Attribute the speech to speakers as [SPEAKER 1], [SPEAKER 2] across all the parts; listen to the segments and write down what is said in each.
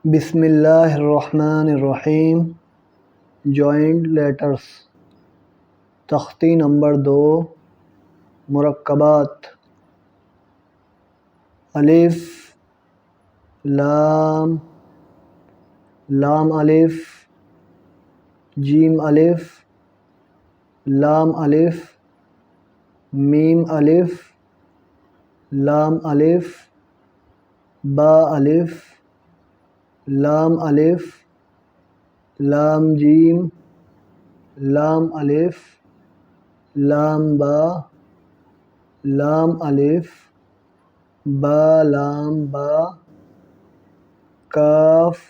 [SPEAKER 1] بسم اللہ الرحمن الرحیم۔ جوائنٹ لیٹرز، تختی نمبر 2، مرکبات: الف، لام، لام الف، جیم الف، لام الف، میم الف، لام الف، با الف، لام الف، لام جیم، لام الف، لام با، لام الف، با لام با، کاف،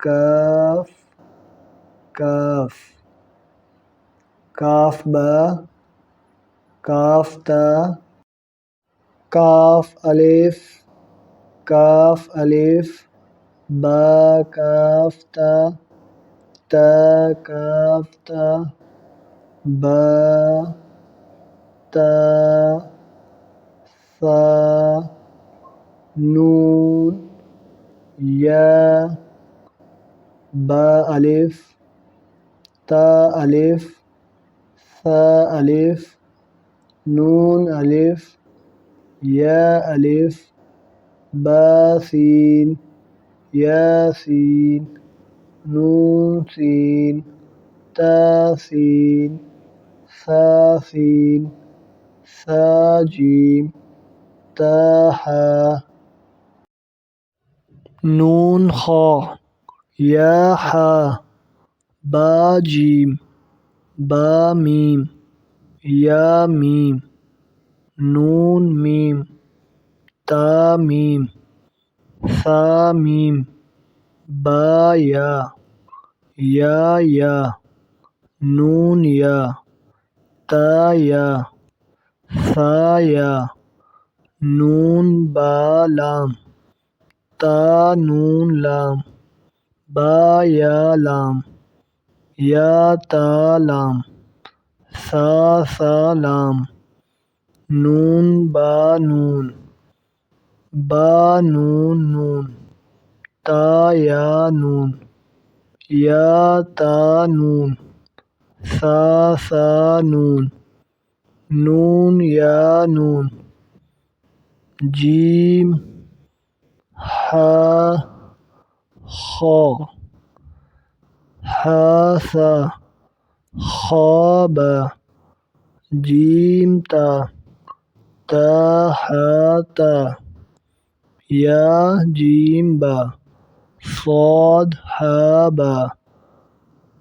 [SPEAKER 1] کاف، کاف، کاف با، کاف تا، کاف الف، کاف الف، با کاف تا، تا کاف تا، با، تا، ثا، نون، یا، با الف، تا الف، ثا الف، نون الف، یا الف، با سین، یا سین، نون سین، تا سین، ثا سین، ثا جیم، تا حا، نون خا، یا حا، با جیم، با میم، یا میم، نون میم، تا میم، ثا میم، با یا، یا، نون یا، تا یا، ثا یا، نون با لام، تا نون لام، با یا لام، یا تا لام، ثا لام، نون با نون، با نون نون، تا یا نون، یا تا نون، ثا نون، نون یا نون، جیم، حا، خا، حاسا، خوابا، جیم تا، تا حاتا، یا جیم با، صاد حابا،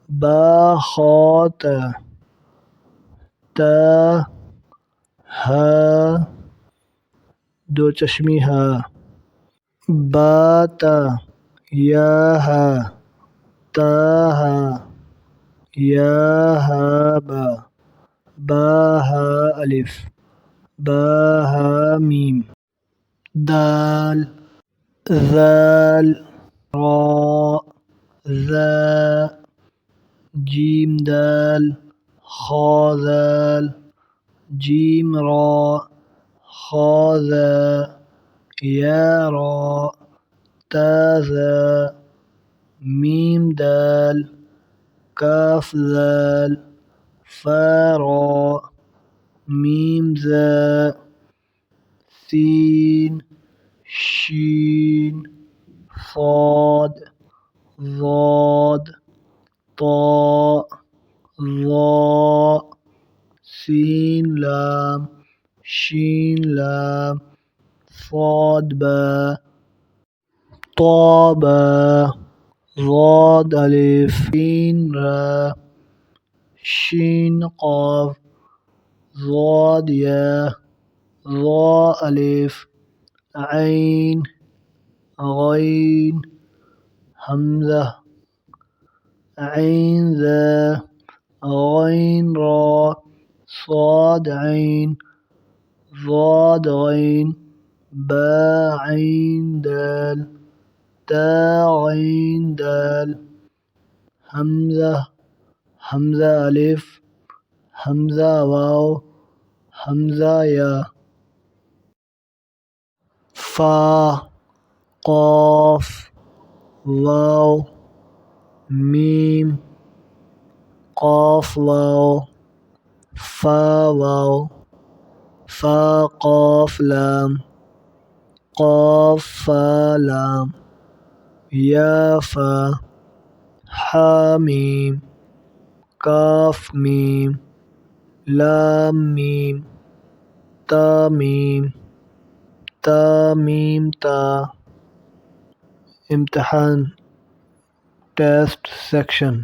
[SPEAKER 1] با خاتا، تا ها، دو چشمی ها، باتا، یا ها، تا ها، یا ها با، با ها الف، با ها میم، دال، ذال، را، ذا، جیم دال، خا ذال، جیم را، خا ذا، یا را، تا ذا، میم دال، کاف ذال، فا را، میم ذا، سین، شین، صاد، ضاد، طاء، ظاء، سین لام، شین لام، صاد با، طا با، ضاد الف، سین را، شین قاف، ضاد یا، ظا الف، عین، غین، حمزہ، عین ذا، غین را، صاد عین، ضاد غین، با عین دال، تا غین دال، حمزہ، حمزہ الف، حمزہ واو، حمزہ یا، فا، قاف، واو میم قاف واو فا واو فا قاف لام قاف فا لام یا فا حامیم کاف میم لام میم تامیم تامیم تا امتحان ٹیسٹ سیکشن